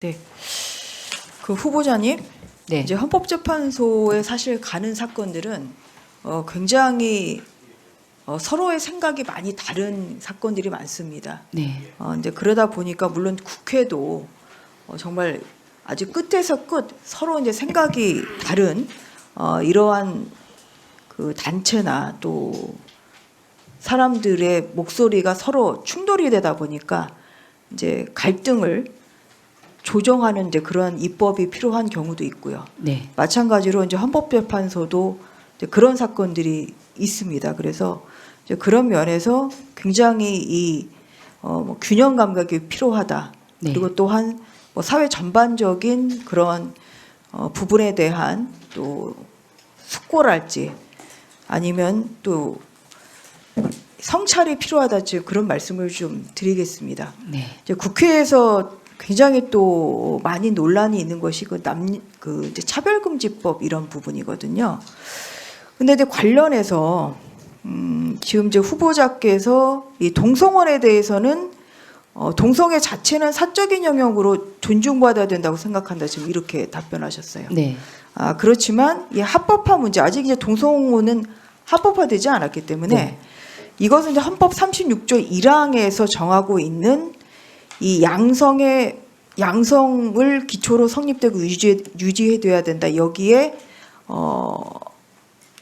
네. 그 후보자님, 네. 이제 헌법재판소에 사실 가는 사건들은 굉장히 서로의 생각이 많이 다른 사건들이 많습니다. 네. 이제 그러다 보니까 물론 국회도 정말 아주 끝에서 끝 서로 이제 생각이 다른 이러한 그 단체나 또 사람들의 목소리가 서로 충돌이 되다 보니까 이제 갈등을 조정하는 이제 그런 입법이 필요한 경우도 있고요. 네. 마찬가지로 이제 헌법재판소도 이제 그런 사건들이 있습니다. 그래서 이제 그런 면에서 굉장히 이 뭐 균형 감각이 필요하다. 네. 그리고 또한 뭐 사회 전반적인 그런 부분에 대한 또 숙고랄지 아니면 또 성찰이 필요하다 지금 그런 말씀을 좀 드리겠습니다. 네. 이제 국회에서 굉장히 또 많이 논란이 있는 것이 그 이제 차별금지법 이런 부분이거든요. 근데 이제 관련해서 지금 이제 후보자께서 이 동성혼에 대해서는 동성애 자체는 사적인 영역으로 존중받아야 된다고 생각한다 지금 이렇게 답변하셨어요. 네. 그렇지만 이 합법화 문제 아직 이제 동성혼은 합법화되지 않았기 때문에 네. 이것은 이제 헌법 36조 1항에서 정하고 있는 이 양성을 기초로 성립되고 유지해둬야 된다. 여기에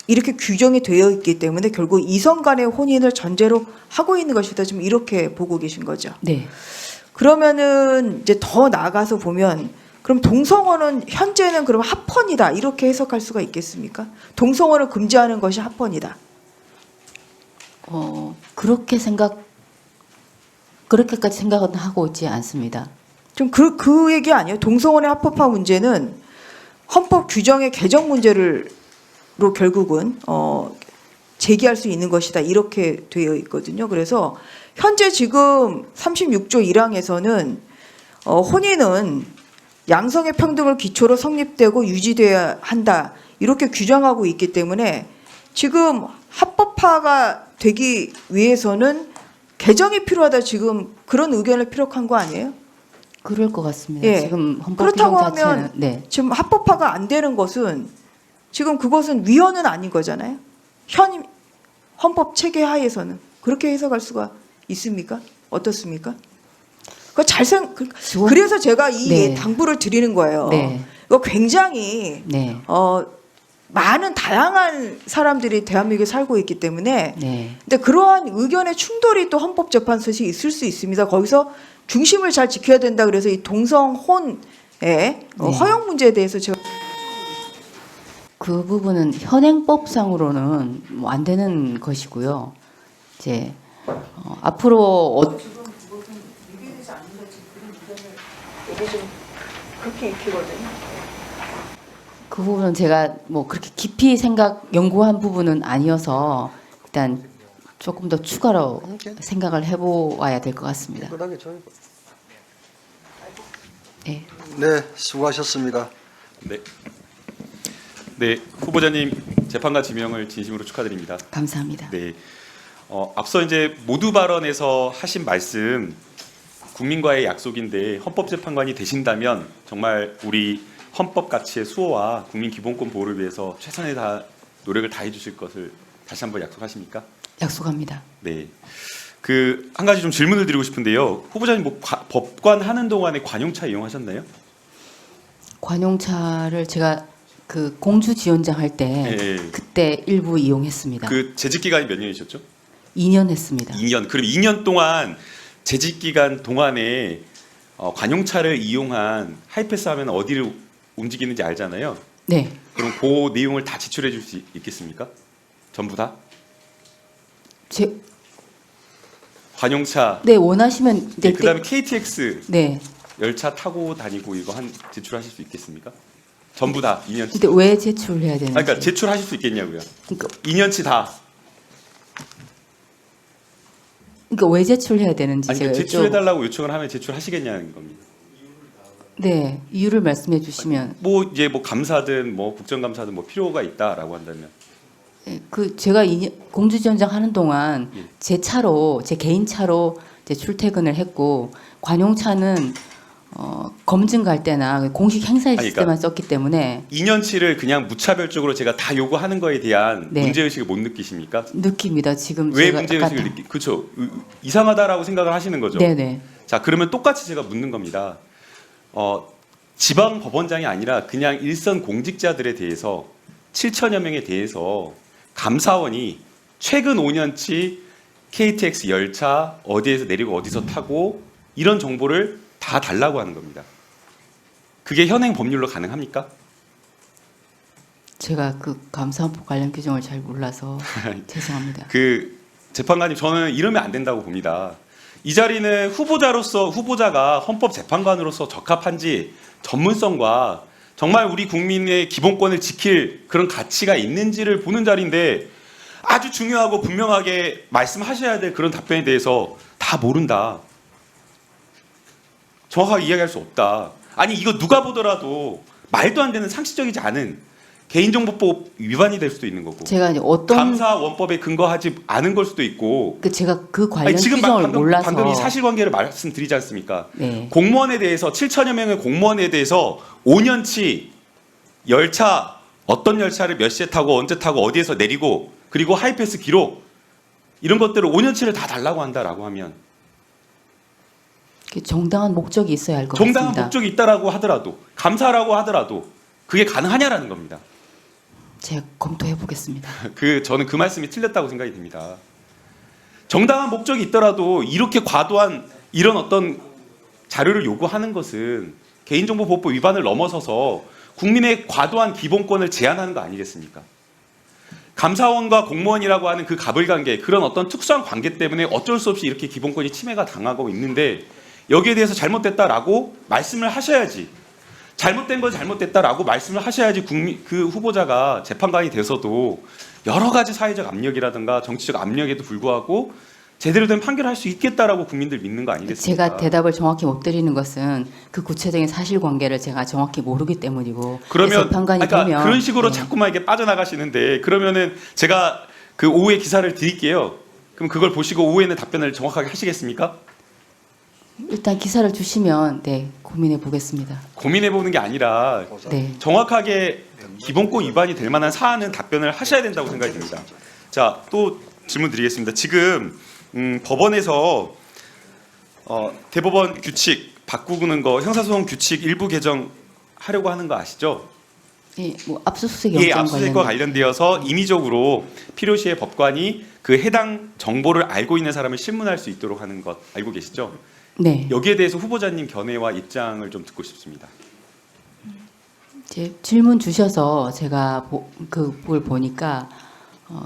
이렇게 규정이 되어 있기 때문에 결국 이성 간의 혼인을 전제로 하고 있는 것이다. 지금 이렇게 보고 계신 거죠. 네. 그러면은 이제 더 나아가서 보면 그럼 동성혼은 현재는 그럼 합헌이다. 이렇게 해석할 수가 있겠습니까? 동성혼을 금지하는 것이 합헌이다. 그렇게까지 생각은 하고 있지 않습니다. 좀 그 얘기 아니에요? 동성혼의 합법화 문제는 헌법 규정의 개정 문제로 결국은 제기할 수 있는 것이다. 이렇게 되어 있거든요. 그래서 현재 지금 36조 1항에서는 혼인은 양성의 평등을 기초로 성립되고 유지돼야 한다. 이렇게 규정하고 있기 때문에 지금 합법화가 되기 위해서는 개정이 필요하다. 지금 그런 의견을 피력한 거 아니에요? 그럴 것 같습니다. 예. 지금 헌법 그렇다고 규정 자체는 하면 네. 지금 합법화가 안 되는 것은 지금 그것은 위헌은 아닌 거잖아요. 현 헌법 체계 하에서는 그렇게 해석할 수가 있습니까? 어떻습니까? 그래서 제가 이 네. 당부를 드리는 거예요. 네. 이거 굉장히 네. 많은 다양한 사람들이 대한민국에 살고 있기 때문에 네. 근데 그러한 의견의 충돌이 또 헌법재판소에 있을 수 있습니다. 거기서 중심을 잘 지켜야 된다. 그래서 이 동성혼의 허용 문제에 대해서 제가 그 부분은 현행법상으로는 뭐 안 되는 것이고요. 이제 앞으로 그렇게 익히거든요. 그 부분은 제가 뭐 그렇게 깊이 연구한 부분은 아니어서 일단 조금 더 추가로 생각을 해보아야 될 것 같습니다. 네. 네, 수고하셨습니다. 네. 네, 후보자님 재판관 지명을 진심으로 축하드립니다. 감사합니다. 네. 앞서 이제 모두 발언에서 하신 말씀 국민과의 약속인데 헌법재판관이 되신다면 정말 우리 헌법 가치의 수호와 국민 기본권 보호를 위해서 최선의 노력을 다해 주실 것을 다시 한번 약속하십니까? 약속합니다. 네. 그 한 가지 좀 질문을 드리고 싶은데요. 후보자님 뭐 법관 하는 동안에 관용차 이용하셨나요? 관용차를 제가 그 공주지원장 할 때 네. 그때 일부 이용했습니다. 그 재직 기간이 몇 년이셨죠? 2년 했습니다. 2년. 그럼 2년 동안 재직 기간 동안에 관용차를 이용한 하이패스 하면 어디를 움직이는지 알잖아요. 네. 그럼 그 내용을 다 제출해 줄 수 있겠습니까? 전부 다? 관용차. 네, 원하시면 네, 그다음에 KTX 네. 열차 타고 다니고 이거 제출하실 수 있겠습니까? 전부 다 2년치. 근데 왜 제출해야 되는지. 그러니까 제출하실 수 있겠냐고요. 그러니까 2년치 다. 왜 제출해야 되는지 아니 제가 제출해 달라고 요청을 하면 제출하시겠냐는 겁니다. 네, 이유를 말씀해 주시면. 뭐 이제 뭐 감사든 뭐 국정감사든 뭐 필요가 있다라고 한다면. 네, 제가 공주지원장 하는 동안 제 개인 차로 이제 출퇴근을 했고 관용차는 검증 갈 때나 공식 행사 있을 아니, 그러니까 때만 썼기 때문에 2년치를 그냥 무차별적으로 제가 다 요구하는 거에 대한 네. 문제의식을 못 느끼십니까? 느낍니다. 지금 왜 제가 문제의식을 약간- 느끼? 그렇죠. 이상하다라고 생각을 하시는 거죠. 네네. 자, 그러면 똑같이 제가 묻는 겁니다. 지방 법원장이 아니라 그냥 일선 공직자들에 대해서 7천여 명에 대해서 감사원이 최근 5년치 KTX 열차 어디에서 내리고 어디서 타고 이런 정보를 다 달라고 하는 겁니다. 그게 현행 법률로 가능합니까? 제가 그 감사원법 관련 규정을 잘 몰라서 죄송합니다. 그 재판관님, 저는 이러면 안 된다고 봅니다. 이 자리는 후보자가 헌법재판관으로서 적합한지 전문성과 정말 우리 국민의 기본권을 지킬 그런 가치가 있는지를 보는 자리인데 아주 중요하고 분명하게 말씀하셔야 될 그런 답변에 대해서 다 모른다. 정확하게 이야기할 수 없다. 아니 이거 누가 보더라도 말도 안 되는 상식적이지 않은 개인정보법 위반이 될 수도 있는 거고 제가 이제 어떤 감사원법에 근거하지 않은 걸 수도 있고 제가 그 관련 아니, 지금 규정을 몰라서 방금 이 사실관계를 말씀드리지 않습니까? 네. 공무원에 대해서 7천여 명의 공무원에 대해서 5년치 열차 어떤 열차를 몇 시에 타고 언제 타고 어디에서 내리고 그리고 하이패스 기록 이런 것들을 5년치를 다 달라고 한다라고 하면 그 정당한 목적이 있어야 할 것 정당한 같습니다. 목적이 있다라고 하더라도 감사라고 하더라도 그게 가능하냐라는 겁니다. 제가 검토해 보겠습니다. 저는 그 말씀이 틀렸다고 생각이 듭니다. 정당한 목적이 있더라도 이렇게 과도한 이런 어떤 자료를 요구하는 것은 개인정보보호법 위반을 넘어서서 국민의 과도한 기본권을 제한하는 거 아니겠습니까? 감사원과 공무원이라고 하는 그 가불관계, 그런 어떤 특수한 관계 때문에 어쩔 수 없이 이렇게 기본권이 침해가 당하고 있는데 여기에 대해서 잘못됐다라고 말씀을 하셔야지. 잘못된 건 잘못됐다라고 말씀을 하셔야지 그 후보자가 재판관이 돼서도 여러 가지 사회적 압력이라든가 정치적 압력에도 불구하고 제대로 된 판결을 할 수 있겠다라고 국민들 믿는 거 아니겠습니까? 제가 대답을 정확히 못 드리는 것은 그 구체적인 사실관계를 제가 정확히 모르기 때문이고 그러면 재판관이 그러니까 되면 그런 식으로 네. 자꾸만 이렇게 빠져나가시는데 그러면은 제가 그 오후에 기사를 드릴게요. 그럼 그걸 보시고 오후에는 답변을 정확하게 하시겠습니까? 일단 기사를 주시면 네 고민해 보겠습니다. 고민해 보는 게 아니라 네. 정확하게 기본권 위반이 될 만한 사안은 답변을 하셔야 된다고 생각이 듭니다. 자, 또 질문 드리겠습니다. 지금 법원에서 대법원 규칙 바꾸는 거 형사소송 규칙 일부 개정하려고 하는 거 아시죠? 예, 뭐 압수수색 예, 영장 압수수색과 관련 관련되어서 임의적으로 필요시에 법관이 그 해당 정보를 알고 있는 사람을 신문할 수 있도록 하는 것 알고 계시죠? 네. 여기에 대해서 후보자님 견해와 입장을 좀 듣고 싶습니다. 이제 질문 주셔서 제가 그걸 보니까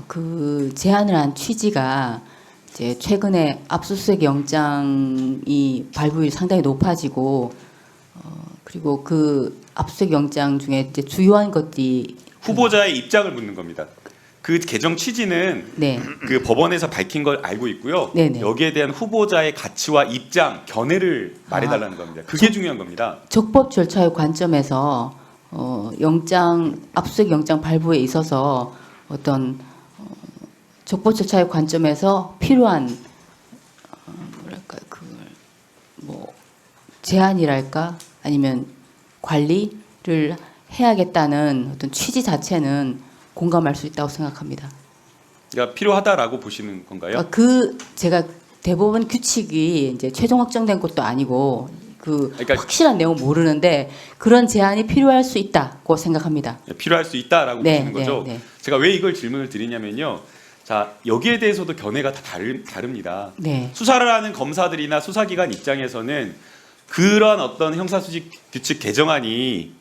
그 제안을 한 취지가 이제 최근에 압수수색 영장이 발부율이 상당히 높아지고 그리고 그 압수수색 영장 중에 이제 주요한 것들이 후보자의 입장을 묻는 겁니다. 그 개정 취지는 네. 그 법원에서 밝힌 걸 알고 있고요. 네네. 여기에 대한 후보자의 가치와 입장, 견해를 말해달라는 겁니다. 그게 중요한 겁니다. 적법 절차의 관점에서 영장 압수수색 영장 발부에 있어서 어떤 적법 절차의 관점에서 필요한 뭐랄까 그걸 뭐 제한이랄까 아니면 관리를 해야겠다는 어떤 취지 자체는 공감할 수 있다고 생각합니다. 그러니까 필요하다라고 보시는 건가요? 그 제가 대법원 규칙이 이제 최종 확정된 것도 아니고 그 그러니까 확실한 내용 모르는데 그런 제한이 필요할 수 있다고 생각합니다. 필요할 수 있다라고 네, 보시는 거죠. 네, 네. 제가 왜 이걸 질문을 드리냐면요. 자, 여기에 대해서도 견해가 다 다릅니다. 네. 수사를 하는 검사들이나 수사기관 입장에서는 그런 어떤 형사수직 규칙 개정안이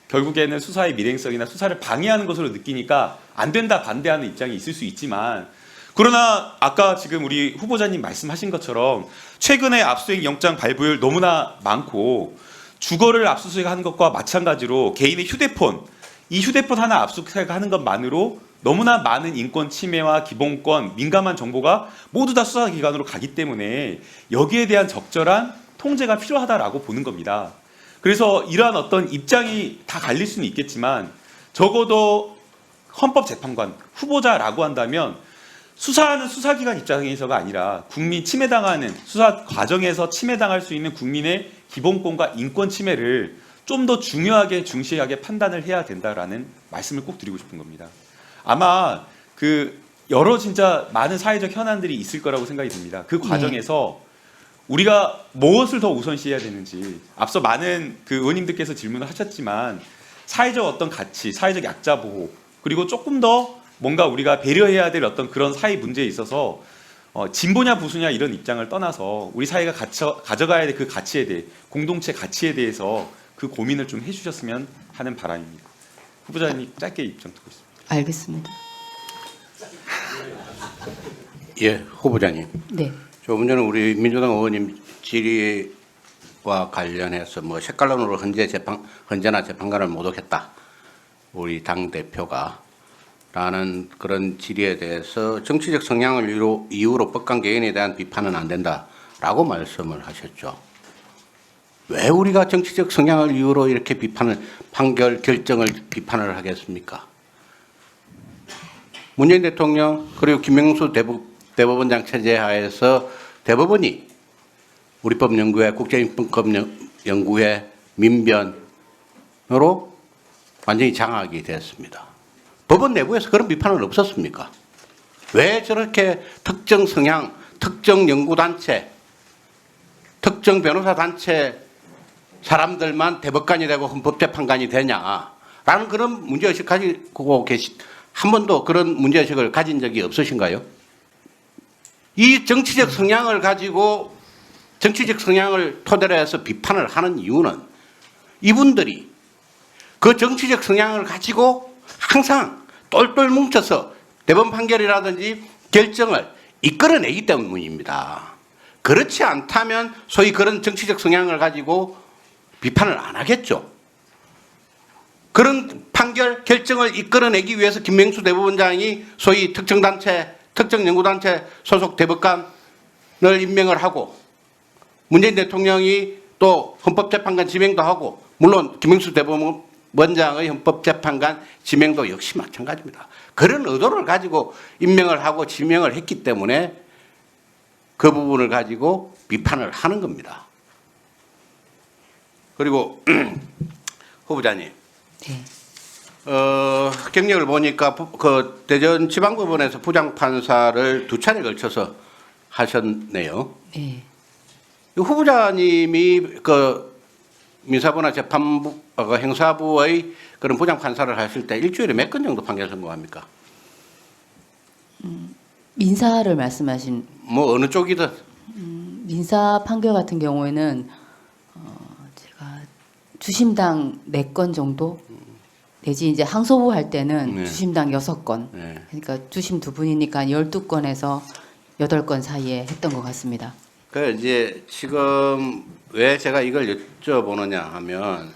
결국에는 수사의 밀행성이나 수사를 방해하는 것으로 느끼니까 안 된다 반대하는 입장이 있을 수 있지만 그러나 아까 지금 우리 후보자님 말씀하신 것처럼 최근에 압수수색 영장 발부율 너무나 많고 주거를 압수수색하는 것과 마찬가지로 개인의 휴대폰 이 휴대폰 하나 압수수색하는 것만으로 너무나 많은 인권 침해와 기본권 민감한 정보가 모두 다 수사기관으로 가기 때문에 여기에 대한 적절한 통제가 필요하다라고 보는 겁니다. 그래서 이러한 어떤 입장이 다 갈릴 수는 있겠지만 적어도 헌법재판관 후보자라고 한다면 수사하는 수사기관 입장에서가 아니라 국민 침해당하는 수사 과정에서 침해당할 수 있는 국민의 기본권과 인권 침해를 좀 더 중요하게 중시하게 판단을 해야 된다라는 말씀을 꼭 드리고 싶은 겁니다. 아마 그 여러 진짜 많은 사회적 현안들이 있을 거라고 생각이 듭니다. 그 과정에서 우리가 무엇을 더 우선시해야 되는지 앞서 많은 그 의원님들께서 질문을 하셨지만 사회적 어떤 가치, 사회적 약자 보호 그리고 조금 더 뭔가 우리가 배려해야 될 어떤 그런 사회 문제에 있어서 진보냐 보수냐 이런 입장을 떠나서 우리 사회가 가져가야 될 그 가치에 대해 공동체 가치에 대해서 그 고민을 좀 해주셨으면 하는 바람입니다. 후보자님 짧게 입장 듣고 있습니다. 알겠습니다. 예, 후보자님. 네. 조금 전에 우리 민주당 의원님 질의와 관련해서 뭐 색깔론으로 헌재나 재판관을 모독했다. 우리 당 대표가 라는 그런 질의에 대해서 정치적 성향을 이유로 법관 개인에 대한 비판은 안 된다라고 말씀을 하셨죠. 왜 우리가 정치적 성향을 이유로 이렇게 판결 결정을 비판을 하겠습니까? 문재인 대통령 그리고 김명수 대법원장 체제 하에서 대법원이 우리법연구회 국제인권연구회 민변으로 완전히 장악이 됐습니다. 법원 내부에서 그런 비판은 없었습니까? 왜 저렇게 특정 성향, 특정 연구단체, 특정 변호사단체 사람들만 대법관이 되고 헌법재판관이 되냐라는 그런 문제의식 가지고 한 번도 그런 문제의식을 가진 적이 없으신가요? 이 정치적 성향을 가지고 정치적 성향을 토대로 해서 비판을 하는 이유는 이분들이 그 정치적 성향을 가지고 항상 똘똘 뭉쳐서 대법원 판결이라든지 결정을 이끌어내기 때문입니다. 그렇지 않다면 소위 그런 정치적 성향을 가지고 비판을 안 하겠죠. 그런 판결 결정을 이끌어내기 위해서 김명수 대법원장이 소위 특정단체, 특정연구단체 소속 대법관을 임명을 하고 문재인 대통령이 또 헌법재판관 지명도 하고 물론 김명수 대법원장의 헌법재판관 지명도 역시 마찬가지입니다. 그런 의도를 가지고 임명을 하고 지명을 했기 때문에 그 부분을 가지고 비판을 하는 겁니다. 그리고 후보자님, 네. 경력을 보니까 그 대전 지방법원에서 부장판사를 2차례 걸쳐서 하셨네요. 네. 후보자님이 그 민사부나 재판부, 행사부의 그런 부장판사를 하실 때 일주일에 몇 건 정도 판결 선고합니까? 민사를 말씀하신 뭐 어느 쪽이든. 민사 판결 같은 경우에는 제가 주심당 4건 정도 내지 이제 항소부 할 때는 네. 주심당 6건. 네. 그러니까 주심 2분이니까 12건에서 8건 사이에 했던 것 같습니다. 그 이제 지금 왜 제가 이걸 여쭤보느냐 하면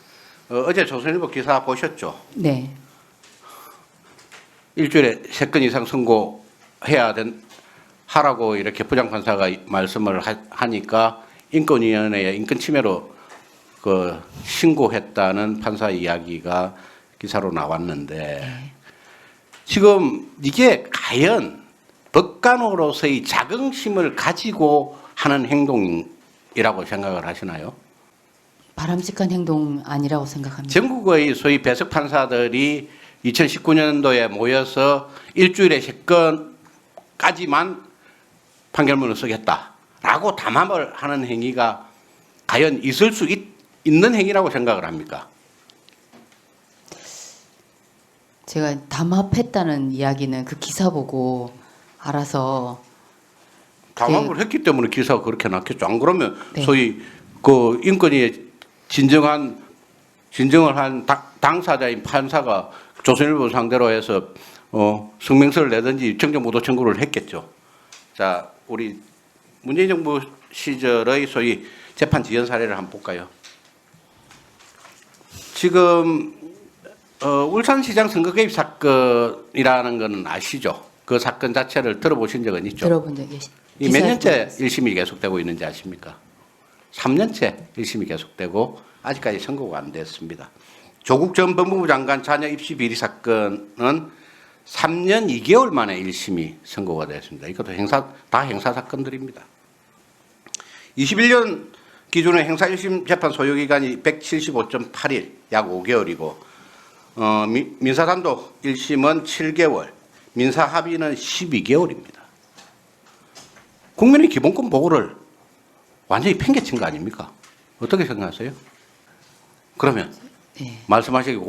어제 조선일보 기사 보셨죠? 네. 일주일에 3건 이상 선고해야 하라고 이렇게 부장판사가 말씀을 하니까 인권위원회에 인권침해로 그 신고했다는 판사 이야기가 기사로 나왔는데 지금 이게 과연 법관으로서의 자긍심을 가지고 하는 행동이라고 생각을 하시나요? 바람직한 행동 아니라고 생각합니다. 전국의 소위 배석 판사들이 2019년도에 모여서 일주일에 3건까지만 판결문을 쓰겠다라고 담합을 하는 행위가 과연 있을 수 있는 행위라고 생각을 합니까? 제가 담합했다는 이야기는 그 기사 보고 알아서 담합을 했기 때문에 기사가 그렇게 났겠죠. 안 그러면 네. 소위 그 인권위에 진정을 한 당사자인 판사가 조선일보 상대로 해서 성명서를 내든지 정정보도 청구를 했겠죠. 자, 우리 문재인 정부 시절의 소위 재판 지연 사례를 한번 볼까요? 지금 울산시장 선거 개입 사건이라는 건 아시죠? 그 사건 자체를 들어보신 적은 있죠? 들어본 적이 이 몇 년째 1심이 계속되고 있는지 아십니까? 3년째 1심이 계속되고 아직까지 선고가 안 됐습니다. 조국 전 법무부 장관 자녀 입시 비리 사건은 3년 2개월 만에 1심이 선고가 됐습니다. 이것도 다 행사 사건들입니다. 21년 기존의 행사 1심 재판 소요기간이 175.8일, 약 5개월이고 민사단독 1심은 7개월, 민사합의는 12개월입니다. 국민의 기본권 보호를 완전히 팽개친 거 아닙니까? 어떻게 생각하세요? 그러면 네. 말씀하시기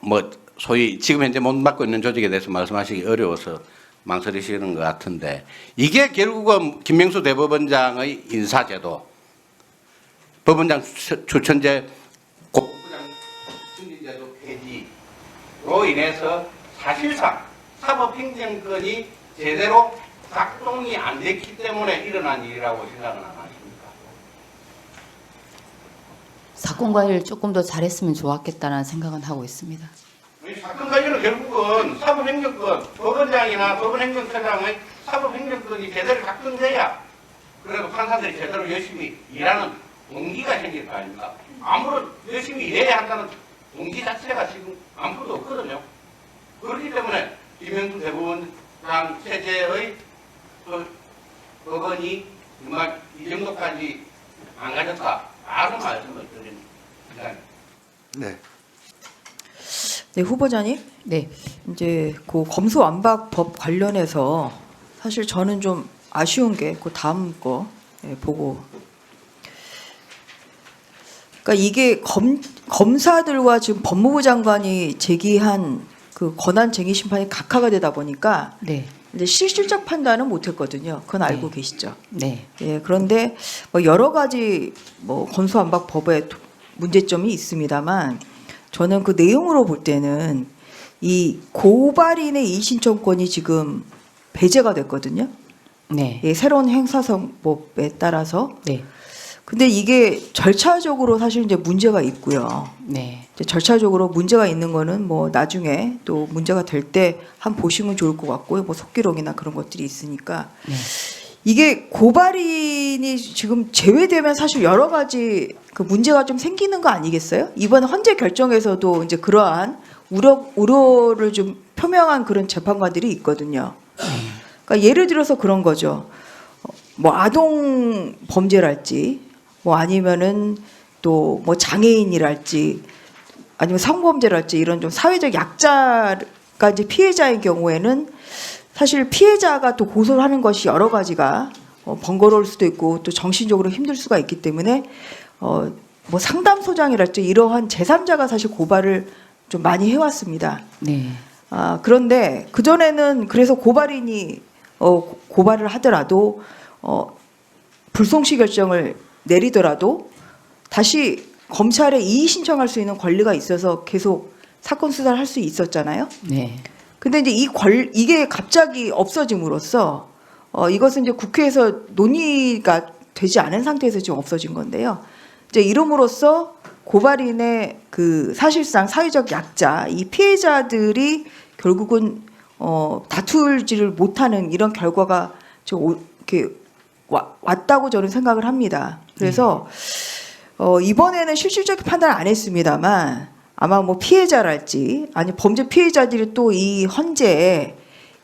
뭐 소위 지금 현재 못 맡고 있는 조직에 대해서 말씀하시기 어려워서 망설이시는 것 같은데 이게 결국은 김명수 대법원장의 인사제도, 법원장 추천제 법부장 승진제도 폐지로 인해서 사실상 사법행정권이 제대로 작동이 안 됐기 때문에 일어난 일이라고 생각은 안 하십니까? 사건 관리를 조금 더 잘했으면 좋았겠다는 생각은 하고 있습니다. 사건 관리는 결국은 사법행정권, 법원장이나 법원행정처장의 사법행정권이 제대로 작동돼야 그래도 판사들이 제대로 열심히 일하는 동기가 생길 거 아닙니까? 아무런 열심히 일해야 한다는 동기 자체가 지금 아무것도 없거든요. 그렇기 때문에 김명수 대법원장 체제의 법원이 정말 이 정도까지 안 가졌다. 라는 말씀을 드립니다. 네. 네, 후보자님. 네. 이제 그 검수완박법 관련해서 사실 저는 좀 아쉬운 게 그 다음 거 보고, 그러니까 이게 검사들과 지금 법무부 장관이 제기한 그 권한쟁의 심판이 각하가 되다 보니까 네. 이제 실질적 판단은 못했거든요. 그건 알고 네. 계시죠? 네. 예, 그런데 뭐 여러 가지 뭐 검수완박법에 문제점이 있습니다만 저는 그 내용으로 볼 때는 이 고발인의 이의신청권이 지금 배제가 됐거든요. 네. 예, 새로운 행사성법에 따라서. 네. 근데 이게 절차적으로 사실 이제 문제가 있고요. 네. 이제 절차적으로 문제가 있는 거는 뭐 나중에 또 문제가 될 때 한 보시면 좋을 것 같고요. 뭐 속기록이나 그런 것들이 있으니까. 네. 이게 고발인이 지금 제외되면 사실 여러 가지 그 문제가 좀 생기는 거 아니겠어요? 이번 헌재 결정에서도 이제 그러한 우려를 좀 표명한 그런 재판관들이 있거든요. 그러니까 예를 들어서 그런 거죠. 뭐 아동 범죄랄지, 뭐 아니면은 또 뭐 장애인이랄지, 아니면 성범죄랄지 이런 좀 사회적 약자가 이제 피해자인 경우에는 사실 피해자가 또 고소를 하는 것이 여러 가지가 번거로울 수도 있고 또 정신적으로 힘들 수가 있기 때문에 뭐 상담소장이랄지 이러한 제3자가 사실 고발을 좀 많이 해왔습니다. 네. 그런데 그전에는 그래서 고발인이 고발을 하더라도 불송치 결정을 내리더라도 다시 검찰에 이의 신청할 수 있는 권리가 있어서 계속 사건 수사를 할 수 있었잖아요. 네. 근데 이제 이게 갑자기 없어짐으로써 이것은 이제 국회에서 논의가 되지 않은 상태에서 지금 없어진 건데요. 이제 이름으로써 고발인의 그 사실상 사회적 약자, 이 피해자들이 결국은 다툴지를 못하는 이런 결과가 이렇게 왔다고 저는 생각을 합니다. 그래서 이번에는 실질적인 판단을 안 했습니다만 아마 뭐 피해자랄지 아니 범죄 피해자들이 또 이 헌재에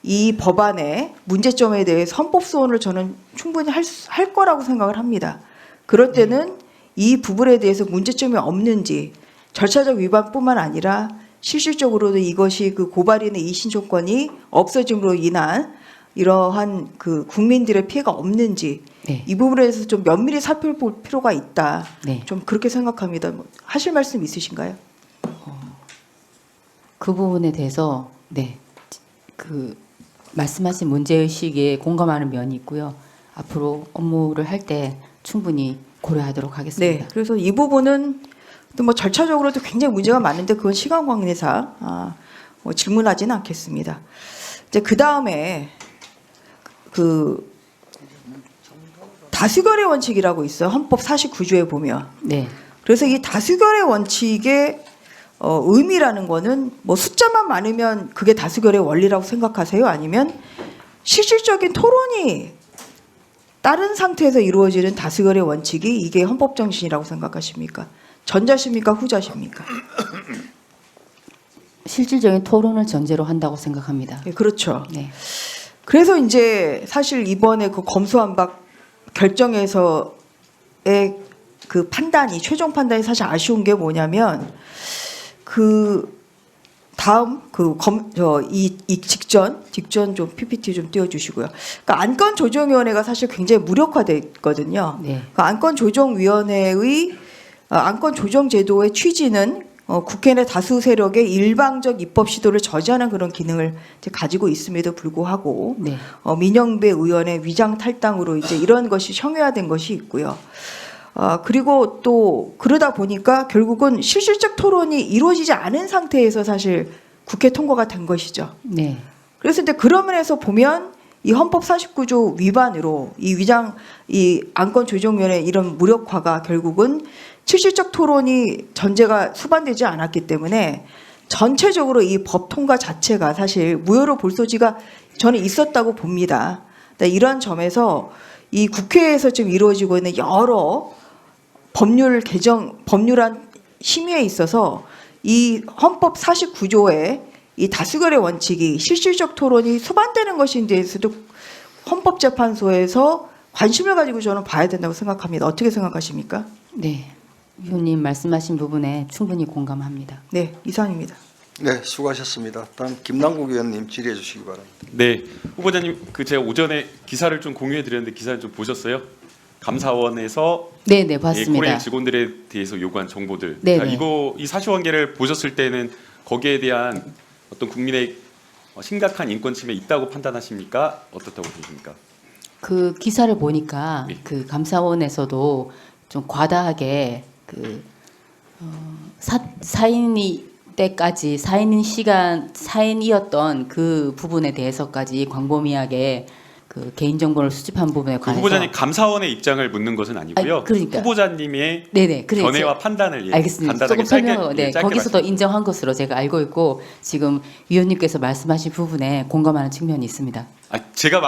이 법안의 문제점에 대해서 헌법 소원을 저는 충분히 할 거라고 생각을 합니다. 그럴 때는 이 부분에 대해서 문제점이 없는지 절차적 위반뿐만 아니라 실질적으로도 이것이 그 고발인의 이의신청권이 없어짐으로 인한 이러한 그 국민들의 피해가 없는지 네. 이 부분에 대해서 좀 면밀히 살펴볼 필요가 있다. 네. 좀 그렇게 생각합니다. 뭐 하실 말씀 있으신가요? 그 부분에 대해서 네. 그 말씀하신 문제의식에 공감하는 면이 있고요. 앞으로 업무를 할 때 충분히 고려하도록 하겠습니다. 네. 그래서 이 부분은 또 뭐 절차적으로도 굉장히 문제가 많은데 그건 시간 관계상 뭐 질문하지는 않겠습니다. 이제 그 다음에 그 다수결의 원칙이라고 있어요. 헌법 49조에 보면. 네. 그래서 이 다수결의 원칙의 의미라는 거는 뭐 숫자만 많으면 그게 다수결의 원리라고 생각하세요? 아니면 실질적인 토론이 다른 상태에서 이루어지는 다수결의 원칙이 이게 헌법 정신이라고 생각하십니까? 전자십니까? 후자십니까? 실질적인 토론을 전제로 한다고 생각합니다. 예, 그렇죠. 네. 그래서 이제 사실 이번에 그 검수완박 결정에서의 그 판단이 최종 판단이 사실 아쉬운 게 뭐냐면 그 다음 이 직전 좀 PPT 좀 띄워주시고요. 그러니까 안건조정위원회가 사실 굉장히 무력화돼 있거든요. 네. 그 안건조정위원회의 안건조정제도의 취지는 국회 내 다수 세력의 일방적 입법 시도를 저지하는 그런 기능을 이제 가지고 있음에도 불구하고 네. 민영배 의원의 위장 탈당으로 이제 이런 것이 형해화된 것이 있고요. 그리고 또 그러다 보니까 결국은 실질적 토론이 이루어지지 않은 상태에서 사실 국회 통과가 된 것이죠. 네. 그래서 이제 그런 면에서 보면 이 헌법 49조 위반으로 이 안건조정위원회 이런 무력화가 결국은 실질적 토론이 전제가 수반되지 않았기 때문에 전체적으로 이 법 통과 자체가 사실 무효로 볼 소지가 저는 있었다고 봅니다. 이런 점에서 이 국회에서 지금 이루어지고 있는 여러 법률안 심의에 있어서 이 헌법 49조의 이 다수결의 원칙이 실질적 토론이 수반되는 것인 대해서도 헌법재판소에서 관심을 가지고 저는 봐야 된다고 생각합니다. 어떻게 생각하십니까? 네. 위원님 말씀하신 부분에 충분히 공감합니다. 네, 이상입니다. 네, 수고하셨습니다. 다음 김남국 의원님 질의해 주시기 바랍니다. 네, 후보자님 제가 오전에 기사를 좀 공유해 드렸는데 기사를 좀 보셨어요? 감사원에서 네, 네, 예, 봤습니다. 코레일 직원들에 대해서 요구한 정보들. 네, 자, 네. 이 사실관계를 보셨을 때는 거기에 대한 어떤 국민의 심각한 인권 침해 있다고 판단하십니까? 어떻다고 보십니까? 그 기사를 보니까 네. 그 감사원에서도 좀 과다하게 사인이 때까지 사인이었던 그 부분에 대해서까지 광범위하게 그 개인정보를 수집한 부분에 관해서 후보자님 감사원의 입장을 묻는 것은 아니고요. 아니, 그러니까. 후보자님의 네네 그래 견해와 판단을 알겠습니다. 간단하게 조금 설명을 짧게 거기서도 인정한 것으로 제가 알고 있고 지금 위원님께서 말씀하신 부분에 공감하는 측면이 있습니다. 제가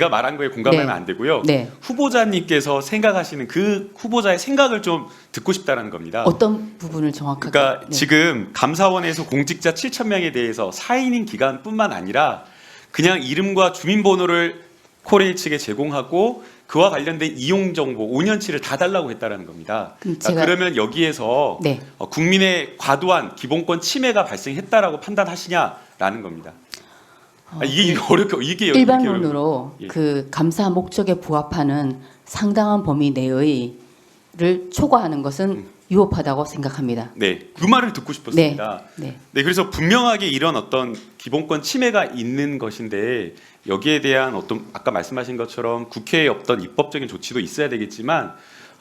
말한 거에 공감하면 네. 안 되고요. 네. 후보자님께서 생각하시는 그 후보자의 생각을 좀 듣고 싶다는 겁니다. 어떤 부분을 정확하게? 그러니까 네. 지금 감사원에서 공직자 7,000명에 대해서 사인인 기간뿐만 아니라 그냥 이름과 주민번호를 코레일 측에 제공하고 그와 관련된 이용 정보 5년치를 다 달라고 했다라는 겁니다. 그러면 여기에서 네. 국민의 과도한 기본권 침해가 발생했다라고 판단하시냐라는 겁니다. 이게 어렵고 이게 일반론으로 예. 그 감사 목적에 부합하는 상당한 범위 내의를 초과하는 것은 유법하다고 생각합니다. 네, 그 말을 듣고 싶었습니다. 네. 네, 그래서 분명하게 이런 어떤 기본권 침해가 있는 것인데 여기에 대한 어떤 아까 말씀하신 것처럼 국회의 어떤 입법적인 조치도 있어야 되겠지만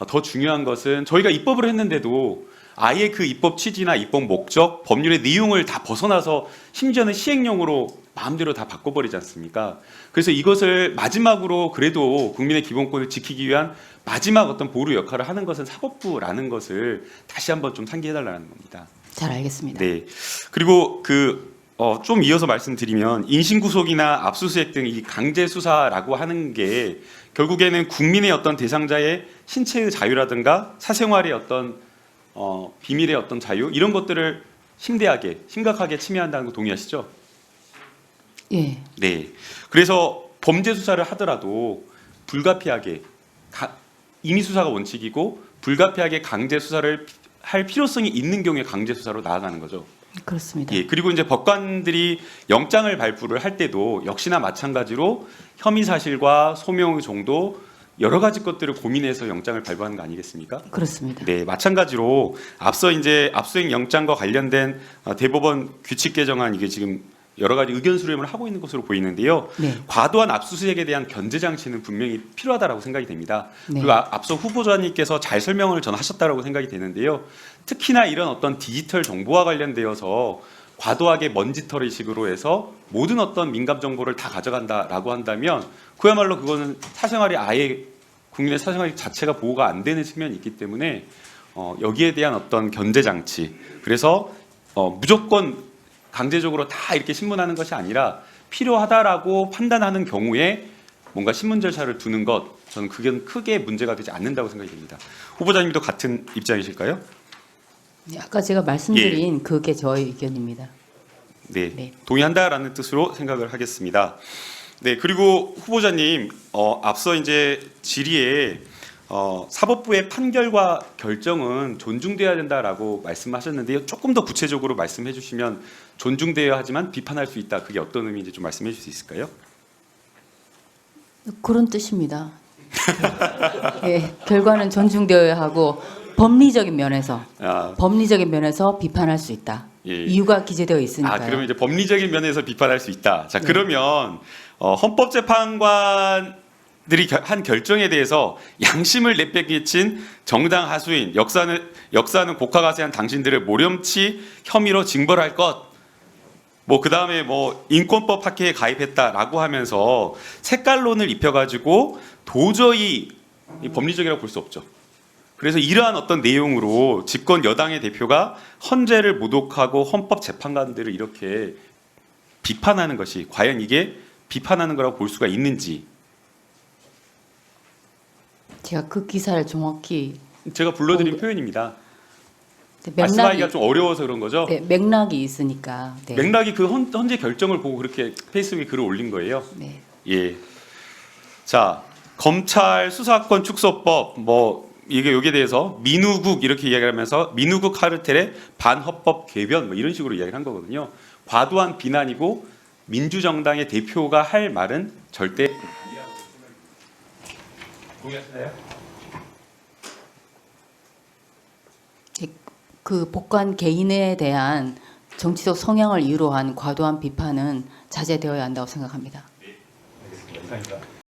더 중요한 것은 저희가 입법을 했는데도 아예 그 입법 취지나 입법 목적, 법률의 내용을 다 벗어나서 심지어는 시행령으로 마음대로 다 바꿔버리지 않습니까? 그래서 이것을 마지막으로 그래도 국민의 기본권을 지키기 위한 마지막 어떤 보루 역할을 하는 것은 사법부라는 것을 다시 한번 좀 상기해달라는 겁니다. 잘 알겠습니다. 네. 그리고 좀 이어서 말씀드리면 인신구속이나 압수수색 등 이 강제 수사라고 하는 게 결국에는 국민의 어떤 대상자의 신체의 자유라든가 사생활의 어떤 비밀의 어떤 자유 이런 것들을 심각하게 침해한다는 거 동의하시죠? 예. 네. 그래서 범죄 수사를 하더라도 불가피하게 임의 수사가 원칙이고 불가피하게 강제 수사를 할 필요성이 있는 경우에 강제 수사로 나아가는 거죠. 그렇습니다. 예. 그리고 이제 법관들이 영장을 발부를 할 때도 역시나 마찬가지로 혐의 사실과 소명의 정도 여러 가지 것들을 고민해서 영장을 발부하는 거 아니겠습니까? 그렇습니다. 네, 마찬가지로 앞서 이제 압수수색 영장과 관련된 대법원 규칙 개정안 이게 지금 여러 가지 의견 수렴을 하고 있는 것으로 보이는데요. 네. 과도한 압수수색에 대한 견제 장치는 분명히 필요하다라고 생각이 됩니다. 네. 그리고 앞서 후보자님께서 잘 설명을 전 하셨다라고 생각이 되는데요. 특히나 이런 어떤 디지털 정보와 관련되어서 과도하게 먼지털이식으로 해서 모든 어떤 민감 정보를 다 가져간다라고 한다면 그야말로 그거는 사생활이 아예 국민의 사생활 자체가 보호가 안 되는 측면이 있기 때문에 여기에 대한 어떤 견제 장치 그래서 무조건 강제적으로 다 이렇게 신문하는 것이 아니라 필요하다라고 판단하는 경우에 뭔가 신문 절차를 두는 것 저는 그게 크게 문제가 되지 않는다고 생각이 됩니다. 후보자님도 같은 입장이실까요? 네, 아까 제가 말씀드린 그게 저의 의견입니다. 네, 네. 동의한다라는 뜻으로 생각을 하겠습니다. 네, 그리고 후보자님 앞서 이제 질의에 사법부의 판결과 결정은 존중돼야 된다라고 말씀하셨는데요. 조금 더 구체적으로 말씀해 주시면 존중돼야 하지만 비판할 수 있다. 그게 어떤 의미인지 좀 말씀해 주실 수 있을까요? 그런 뜻입니다. 예, 결과는 존중되어야 하고 법리적인 면에서 아, 비판할 수 있다. 예. 이유가 기재되어 있으니까요. 그러면 이제 법리적인 면에서 비판할 수 있다. 자, 그러면 헌법재판관들이 한 결정에 대해서 양심을 내빼개친 정당 하수인 역사는 곡하가세한 당신들을 모렴치 혐의로 징벌할 것. 뭐 그다음에 뭐 인권법 학회에 가입했다라고 하면서 색깔론을 입혀가지고 도저히 법리적이라고 볼 수 없죠. 그래서 이러한 어떤 내용으로 집권 여당의 대표가 헌재를 모독하고 헌법 재판관들을 이렇게 비판하는 것이 과연 이게 비판하는 거라고 볼 수가 있는지 제가 그 기사를 정확히 제가 불러드린 표현입니다. 맥락이 말씀하기가 좀 어려워서 그런 거죠. 네, 맥락이 있으니까. 네. 맥락이 그 헌재 결정을 보고 그렇게 페이스북에 글을 올린 거예요. 네. 예. 자, 검찰 수사권 축소법 뭐 이게 여기에 대해서 민우국 이렇게 이야기하면서 민우국 카르텔의 반헌법 궤변 뭐 이런 식으로 이야기를 한 거거든요. 과도한 비난이고 민주정당의 대표가 할 말은 절대 동의하시나요? 그 복관 개인에 대한 정치적 성향을 이유로 한 과도한 비판은 자제되어야 한다고 생각합니다. 알겠습니다. 이상입니다.